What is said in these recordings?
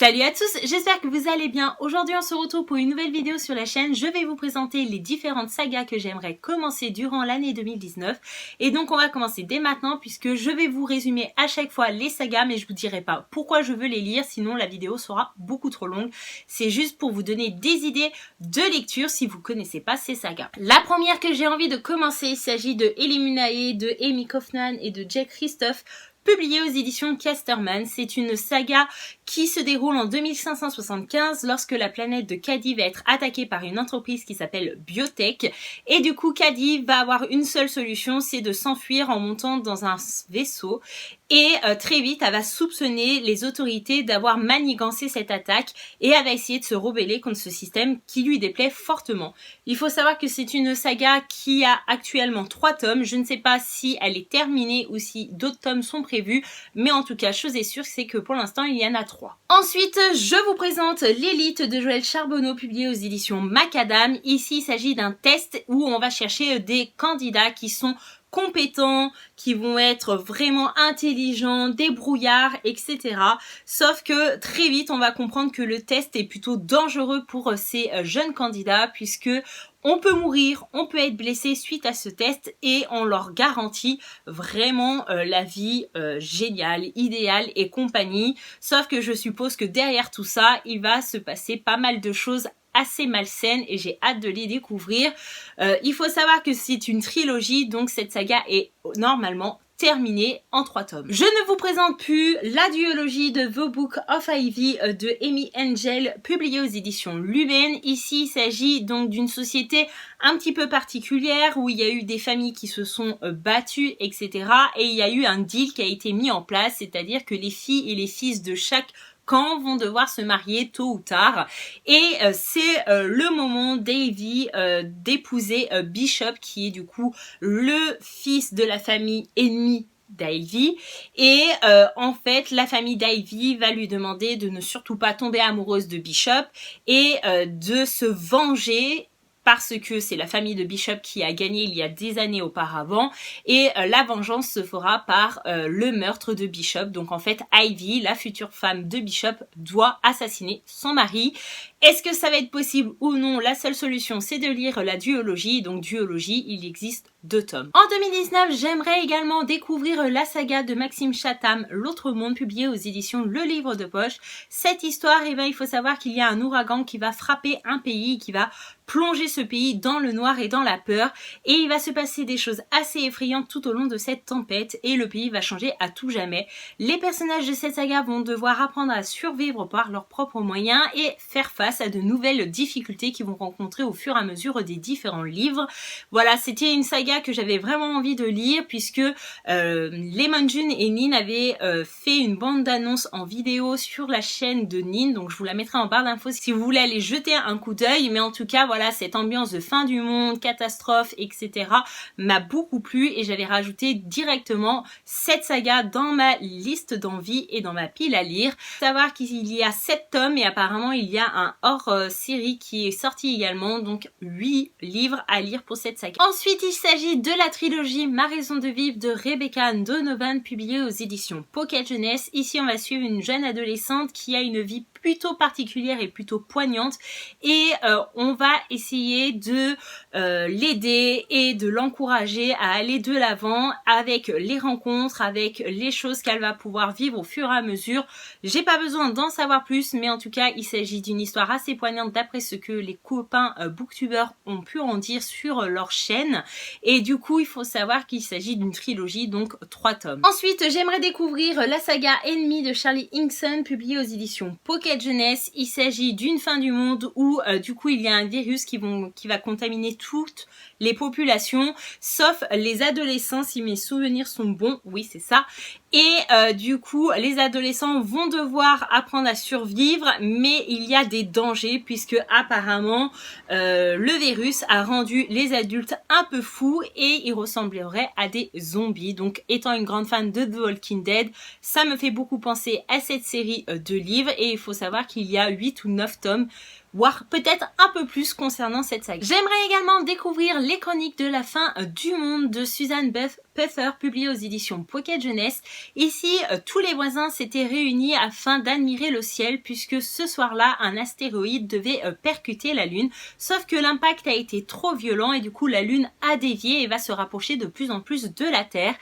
Salut à tous, j'espère que vous allez bien. Aujourd'hui on se retrouve pour une nouvelle vidéo sur la chaîne. Je vais vous présenter les différentes sagas que j'aimerais commencer durant l'année 2019. Et donc on va commencer dès maintenant puisque je vais vous résumer à chaque fois les sagas, mais je vous dirai pas pourquoi je veux les lire, sinon la vidéo sera beaucoup trop longue. C'est juste pour vous donner des idées de lecture si vous connaissez pas ces sagas. La première que j'ai envie de commencer, il s'agit de Eliminae de Amy Kaufman et de Jack Christophe, publié aux éditions Casterman. C'est une saga qui se déroule en 2575 lorsque la planète de Cady va être attaquée par une entreprise qui s'appelle Biotech. Et du coup, Cady va avoir une seule solution, c'est de s'enfuir en montant dans un vaisseau. Et très vite, elle va soupçonner les autorités d'avoir manigancé cette attaque et elle va essayer de se rebeller contre ce système qui lui déplaît fortement. Il faut savoir que c'est une saga qui a actuellement 3 tomes. Je ne sais pas si elle est terminée ou si d'autres tomes sont prévus, mais en tout cas, chose est sûre, c'est que pour l'instant, il y en a 3. Ensuite, je vous présente l'élite de Joël Charbonneau, publié aux éditions Macadam. Ici, il s'agit d'un test où on va chercher des candidats qui sont compétents, qui vont être vraiment intelligents, débrouillards, etc. Sauf que très vite, on va comprendre que le test est plutôt dangereux pour ces jeunes candidats puisque on peut mourir, on peut être blessé suite à ce test et on leur garantit vraiment la vie géniale, idéale et compagnie. Sauf que je suppose que derrière tout ça, il va se passer pas mal de choses assez malsaines et j'ai hâte de les découvrir. Il faut savoir que c'est une trilogie, donc cette saga est normalement terminée en 3 tomes. Je ne vous présente plus la duologie de The Book of Ivy de Amy Angel, publiée aux éditions Lumen. Ici, il s'agit donc d'une société un petit peu particulière où il y a eu des familles qui se sont battues, etc. Et il y a eu un deal qui a été mis en place, c'est-à-dire que les filles et les fils de chaque camp vont devoir se marier tôt ou tard et c'est le moment d'Ivy d'épouser Bishop qui est du coup le fils de la famille ennemie d'Ivy et en fait la famille d'Ivy va lui demander de ne surtout pas tomber amoureuse de Bishop et de se venger parce que c'est la famille de Bishop qui a gagné il y a des années auparavant et la vengeance se fera par le meurtre de Bishop. Donc en fait Ivy, la future femme de Bishop, doit assassiner son mari. Est-ce que ça va être possible ou non? La seule solution c'est de lire la duologie. Donc duologie, il existe 2 tomes. En 2019, j'aimerais également découvrir la saga de Maxime Chatham, L'autre monde, publié aux éditions Le Livre de Poche. Cette histoire, eh bien, il faut savoir qu'il y a un ouragan qui va frapper un pays, qui va plonger ce pays dans le noir et dans la peur et il va se passer des choses assez effrayantes tout au long de cette tempête et le pays va changer à tout jamais. Les personnages de cette saga vont devoir apprendre à survivre par leurs propres moyens et faire face à de nouvelles difficultés qu'ils vont rencontrer au fur et à mesure des différents livres. Voilà, c'était une saga que j'avais vraiment envie de lire puisque Lemon June et Nin avaient fait une bande d'annonce en vidéo sur la chaîne de Nin, donc je vous la mettrai en barre d'infos si vous voulez aller jeter un coup d'œil, mais en tout cas voilà, cette ambiance de fin du monde, catastrophe, etc. m'a beaucoup plu et j'avais rajouté directement cette saga dans ma liste d'envie et dans ma pile à lire. Savoir qu'il y a 7 tomes et apparemment il y a un hors-série qui est sorti également, donc 8 livres à lire pour cette saga. Ensuite, il s'agit de la trilogie Ma raison de vivre de Rebecca Donovan, publiée aux éditions Pocket Jeunesse. Ici, on va suivre une jeune adolescente qui a une vie plutôt particulière et plutôt poignante et on va essayer de l'aider et de l'encourager à aller de l'avant avec les rencontres, avec les choses qu'elle va pouvoir vivre au fur et à mesure. J'ai pas besoin d'en savoir plus, mais en tout cas il s'agit d'une histoire assez poignante d'après ce que les copains booktubers ont pu en dire sur leur chaîne et du coup il faut savoir qu'il s'agit d'une trilogie, donc 3 tomes. Ensuite j'aimerais découvrir la saga Ennemi de Charlie Hinkson, publiée aux éditions Pocket Jeunesse. Il s'agit d'une fin du monde où du coup il y a un virus qui va contaminer toutes les populations sauf les adolescents si mes souvenirs sont bons, oui c'est ça. Et du coup les adolescents vont devoir apprendre à survivre mais il y a des dangers puisque apparemment le virus a rendu les adultes un peu fous et ils ressembleraient à des zombies. Donc étant une grande fan de The Walking Dead, ça me fait beaucoup penser à cette série de livres et il faut savoir qu'il y a 8 ou 9 tomes voire peut-être un peu plus concernant cette saga. J'aimerais également découvrir les chroniques de la fin du monde de Suzanne Pfeffer, publiées aux éditions Pocket Jeunesse. Ici, tous les voisins s'étaient réunis afin d'admirer le ciel, puisque ce soir-là, un astéroïde devait percuter la Lune, sauf que l'impact a été trop violent et du coup la Lune a dévié et va se rapprocher de plus en plus de la Terre.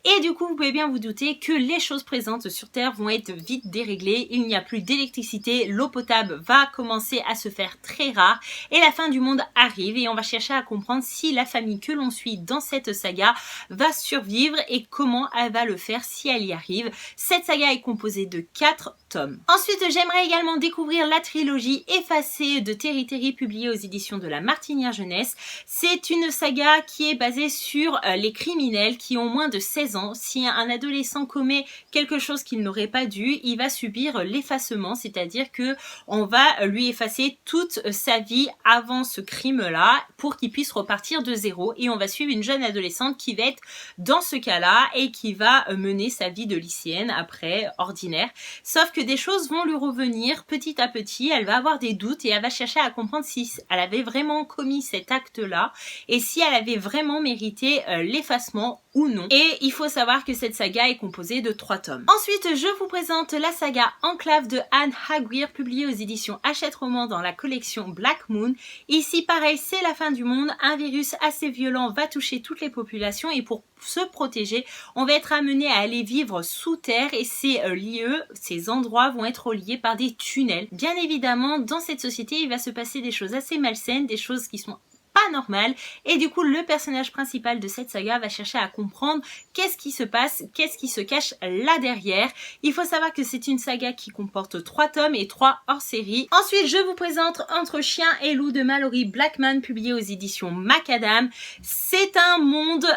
Et du coup, vous pouvez bien vous douter que les choses présentes sur Terre vont être vite déréglées. Il n'y a plus d'électricité, l'eau potable va commencer à se faire très rare et la fin du monde arrive, et on va chercher à comprendre si la famille que l'on suit dans cette saga va survivre et comment elle va le faire si elle y arrive. Cette saga est composée de 4 tomes. Ensuite, j'aimerais également découvrir la trilogie Effacée de Terry Terry, publiée aux éditions de la Martinière Jeunesse. C'est une saga qui est basée sur les criminels qui ont moins de 16 ans. Si un adolescent commet quelque chose qu'il n'aurait pas dû, il va subir l'effacement, c'est-à-dire que on va lui effacer toute sa vie avant ce crime-là pour qu'il puisse repartir de zéro, et on va suivre une jeune adolescente qui va être dans ce cas-là et qui va mener sa vie de lycéenne après, ordinaire. Sauf que des choses vont lui revenir petit à petit, elle va avoir des doutes et elle va chercher à comprendre si elle avait vraiment commis cet acte-là et si elle avait vraiment mérité l'effacement ou non. Et il faut savoir que cette saga est composée de 3 tomes. Ensuite, je vous présente la saga Enclave de Anne Haguir, publiée aux éditions Hachette Roman dans la collection Black Moon. Ici, pareil, c'est la fin du monde. Un virus assez violent va toucher toutes les populations et pour se protéger, on va être amené à aller vivre sous terre, et ces lieux, ces endroits vont être reliés par des tunnels. Bien évidemment, dans cette société, il va se passer des choses assez malsaines, des choses qui sont pas normal, et du coup le personnage principal de cette saga va chercher à comprendre qu'est-ce qui se passe, qu'est-ce qui se cache là derrière. Il faut savoir que c'est une saga qui comporte 3 tomes et 3 hors-série. Ensuite, je vous présente Entre Chien et Loup de Mallory Blackman, publié aux éditions Macadam. C'est un monde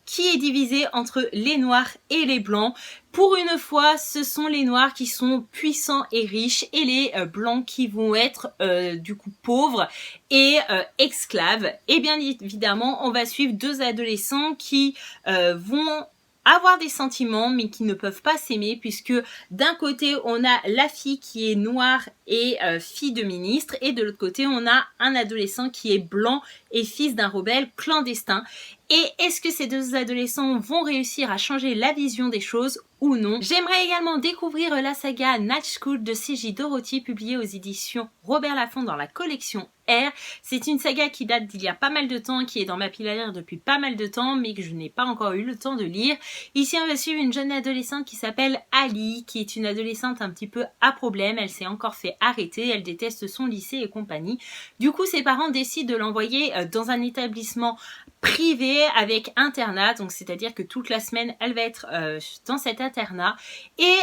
qui est divisé entre les noirs et les blancs. Pour une fois, ce sont les noirs qui sont puissants et riches, et les blancs qui vont être du coup pauvres et esclaves. Et bien évidemment, on va suivre 2 adolescents qui vont avoir des sentiments mais qui ne peuvent pas s'aimer, puisque d'un côté on a la fille qui est noire et fille de ministre, et de l'autre côté on a un adolescent qui est blanc et fils d'un rebelle clandestin. Et est-ce que ces 2 adolescents vont réussir à changer la vision des choses ou non? J'aimerais également découvrir la saga Night School de C.J. Dorothy, publiée aux éditions Robert Laffont dans la collection R. C'est une saga qui date d'il y a pas mal de temps, qui est dans ma pile à lire depuis pas mal de temps, mais que je n'ai pas encore eu le temps de lire. Ici, on va suivre une jeune adolescente qui s'appelle Ali, qui est une adolescente un petit peu à problème. Elle s'est encore fait arrêter, elle déteste son lycée et compagnie. Du coup, ses parents décident de l'envoyer dans un établissement privé avec internat, donc c'est-à-dire que toute la semaine elle va être dans cet internat, et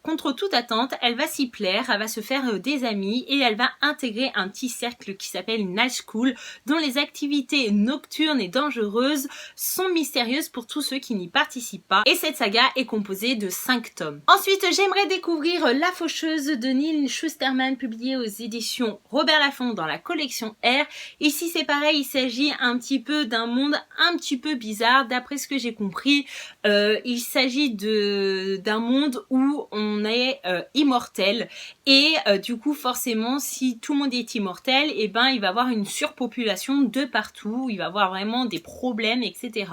contre toute attente elle va s'y plaire, elle va se faire des amis et elle va intégrer un petit cercle qui s'appelle Night School, dont les activités nocturnes et dangereuses sont mystérieuses pour tous ceux qui n'y participent pas, et cette saga est composée de 5 tomes. Ensuite, j'aimerais découvrir La Faucheuse de Neil Shusterman, publiée aux éditions Robert Laffont dans la collection R. Ici c'est pareil, il s'agit un petit peu d'un monde un petit peu bizarre. D'après ce que j'ai compris, il s'agit d'un monde où on est immortel, et du coup forcément si tout le monde est immortel, et ben il va y avoir une surpopulation de partout, il va y avoir vraiment des problèmes, etc.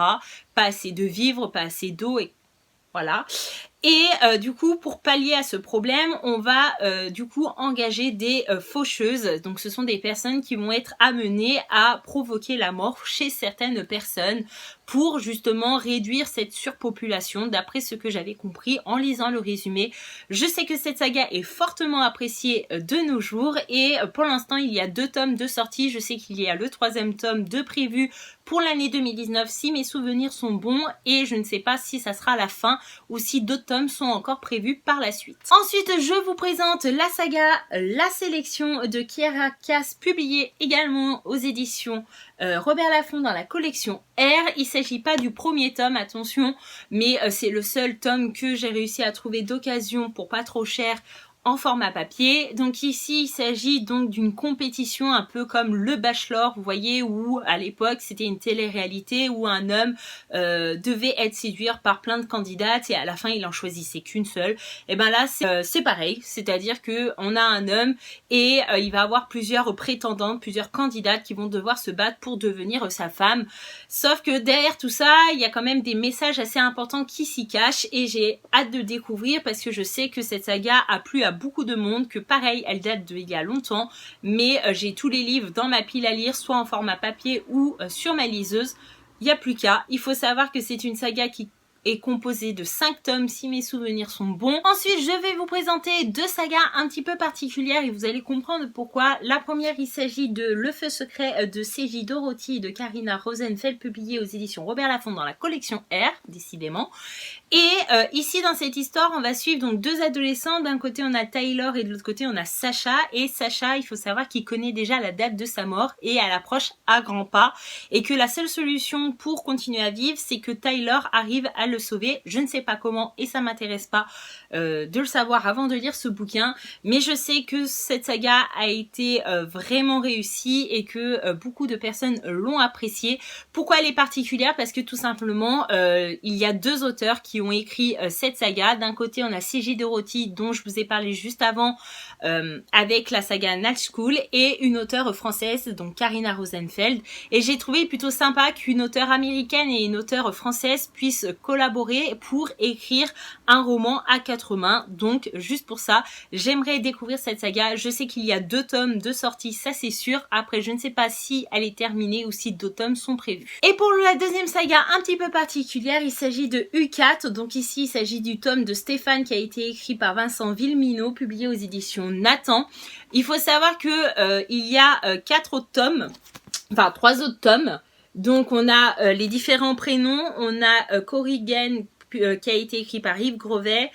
Pas assez de vivres, pas assez d'eau, et voilà. Et du coup, pour pallier à ce problème, on va du coup engager des faucheuses. Donc ce sont des personnes qui vont être amenées à provoquer la mort chez certaines personnes pour justement réduire cette surpopulation, d'après ce que j'avais compris en lisant le résumé. Je sais que cette saga est fortement appréciée de nos jours, et pour l'instant il y a 2 tomes de sortie. Je sais qu'il y a le 3e tome de prévu pour l'année 2019 si mes souvenirs sont bons, et je ne sais pas si ça sera la fin ou si d'autres tomes sont encore prévus par la suite. Ensuite, je vous présente la saga La Sélection de Kiera Cass, publiée également aux éditions Robert Laffont dans la collection R. Il s'agit pas du premier tome, attention, mais c'est le seul tome que j'ai réussi à trouver d'occasion pour pas trop cher en format papier. Donc ici, il s'agit donc d'une compétition un peu comme le Bachelor, vous voyez, où à l'époque, c'était une télé-réalité où un homme devait être séduit par plein de candidates et à la fin, il en choisissait qu'une seule. Et ben là, c'est pareil, c'est-à-dire que on a un homme et il va avoir plusieurs prétendantes, plusieurs candidates qui vont devoir se battre pour devenir sa femme. Sauf que derrière tout ça, il y a quand même des messages assez importants qui s'y cachent et j'ai hâte de découvrir parce que je sais que cette saga a plu à beaucoup de monde, que pareil, elle date d'il y a longtemps, mais j'ai tous les livres dans ma pile à lire, soit en format papier ou sur ma liseuse. Il n'y a plus qu'à. Il faut savoir que c'est une saga qui est composée de 5 tomes si mes souvenirs sont bons. Ensuite, je vais vous présenter 2 sagas un petit peu particulières et vous allez comprendre pourquoi. La première, il s'agit de Le Feu secret de C.J. Dorothy et de Karina Rosenfeld, publié aux éditions Robert Laffont dans la collection R, décidément. Et ici dans cette histoire on va suivre donc 2 adolescents, d'un côté on a Tyler et de l'autre côté on a Sacha, et Sacha il faut savoir qu'il connaît déjà la date de sa mort et elle approche à grands pas et que la seule solution pour continuer à vivre c'est que Tyler arrive à le sauver. Je ne sais pas comment et ça m'intéresse pas de le savoir avant de lire ce bouquin, mais je sais que cette saga a été vraiment réussie et que beaucoup de personnes l'ont appréciée. Pourquoi elle est particulière? Parce que tout simplement il y a 2 auteurs qui ont écrit cette saga. D'un côté on a C.J. Dorothy dont je vous ai parlé juste avant avec la saga Night School, et une auteure française donc Karina Rosenfeld, et j'ai trouvé plutôt sympa qu'une auteure américaine et une auteure française puissent collaborer pour écrire un roman à 4 mains. Donc juste pour ça j'aimerais découvrir cette saga. Je sais qu'il y a 2 tomes de sortie, ça c'est sûr. Après je ne sais pas si elle est terminée ou si d'autres tomes sont prévus. Et pour la deuxième saga un petit peu particulière, il s'agit de U4. Donc ici, il s'agit du tome de Stéphane qui a été écrit par Vincent Villeminot, publié aux éditions Nathan. Il faut savoir que il y a 4 autres tomes, enfin 3 autres tomes. Donc on a les différents prénoms, on a Corrigan qui a été écrit par Yves Grovet,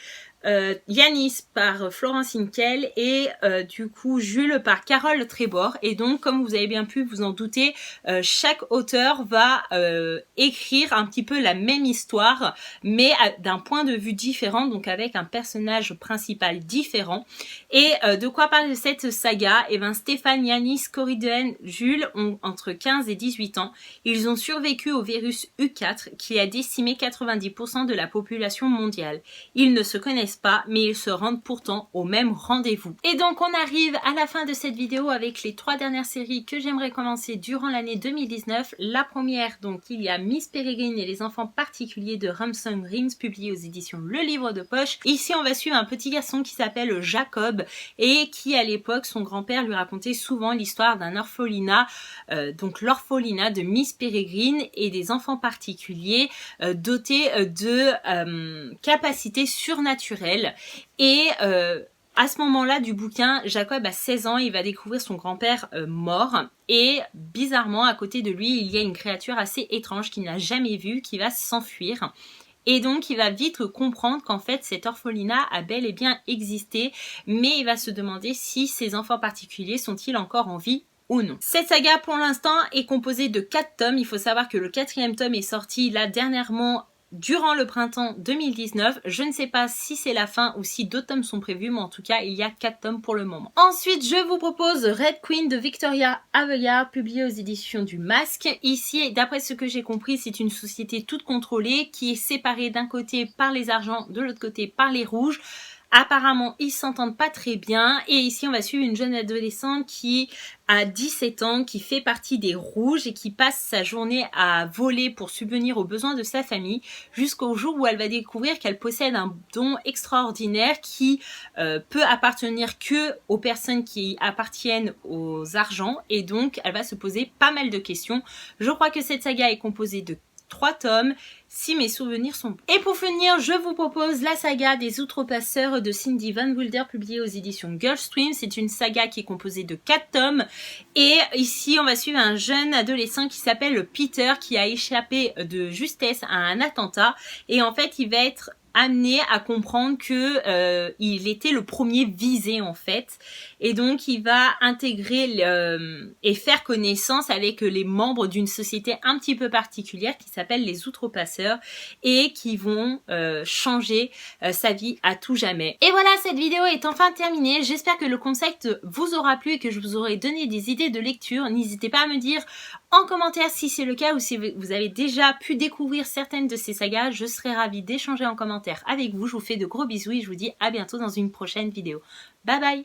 Yanis par Florence Hinkel et du coup Jules par Carole Trébor. Et donc comme vous avez bien pu vous en douter, chaque auteur va écrire un petit peu la même histoire mais d'un point de vue différent, donc avec un personnage principal différent. Et de quoi parle cette saga? Et ben Stéphane, Yanis, Corrigan, Jules ont entre 15 et 18 ans. Ils ont survécu au virus U4 qui a décimé 90% de la population mondiale. Ils ne se connaissent pas, mais ils se rendent pourtant au même rendez-vous. Et donc on arrive à la fin de cette vidéo avec les 3 dernières séries que j'aimerais commencer durant l'année 2019. La première, donc il y a Miss Peregrine et les enfants particuliers de Ramson Rings, publié aux éditions Le Livre de Poche. Ici on va suivre un petit garçon qui s'appelle Jacob et qui à l'époque son grand-père lui racontait souvent l'histoire d'un orphelinat, donc l'orphelinat de Miss Peregrine et des enfants particuliers dotés de capacités surnaturelles. Et à ce moment-là du bouquin, Jacob a 16 ans, il va découvrir son grand-père mort et bizarrement à côté de lui il y a une créature assez étrange qu'il n'a jamais vue qui va s'enfuir. Et donc il va vite comprendre qu'en fait cet orphelinat a bel et bien existé, mais il va se demander si ces enfants particuliers sont-ils encore en vie ou non. Cette saga pour l'instant est composée de 4 tomes, il faut savoir que le 4e tome est sorti là dernièrement durant le printemps 2019. Je ne sais pas si c'est la fin ou si d'autres tomes sont prévus, mais en tout cas il y a 4 tomes pour le moment. Ensuite je vous propose Red Queen de Victoria Aveyard, publié aux éditions du Masque. Ici d'après ce que j'ai compris c'est une société toute contrôlée qui est séparée d'un côté par les argents, de l'autre côté par les rouges. Apparemment, ils s'entendent pas très bien et ici on va suivre une jeune adolescente qui a 17 ans, qui fait partie des rouges et qui passe sa journée à voler pour subvenir aux besoins de sa famille jusqu'au jour où elle va découvrir qu'elle possède un don extraordinaire qui peut appartenir que aux personnes qui appartiennent aux argents, et donc elle va se poser pas mal de questions. Je crois que cette saga est composée de 3 tomes, si mes souvenirs sont bons. Et pour finir, je vous propose la saga des Outrepasseurs de Cindy Van Wilder, publiée aux éditions Girlstream. C'est une saga qui est composée de 4 tomes. Et ici, on va suivre un jeune adolescent qui s'appelle Peter, qui a échappé de justesse à un attentat. Et en fait, il va être amené à comprendre que il était le premier visé en fait, et donc il va intégrer et faire connaissance avec les membres d'une société un petit peu particulière qui s'appelle les Outrepasseurs et qui vont changer sa vie à tout jamais. Et voilà, cette vidéo est enfin terminée. J'espère que le concept vous aura plu et que je vous aurai donné des idées de lecture. N'hésitez pas à me dire en commentaire si c'est le cas ou si vous avez déjà pu découvrir certaines de ces sagas. Je serai ravie d'échanger en commentaire avec vous. Je vous fais de gros bisous et je vous dis à bientôt dans une prochaine vidéo. Bye bye!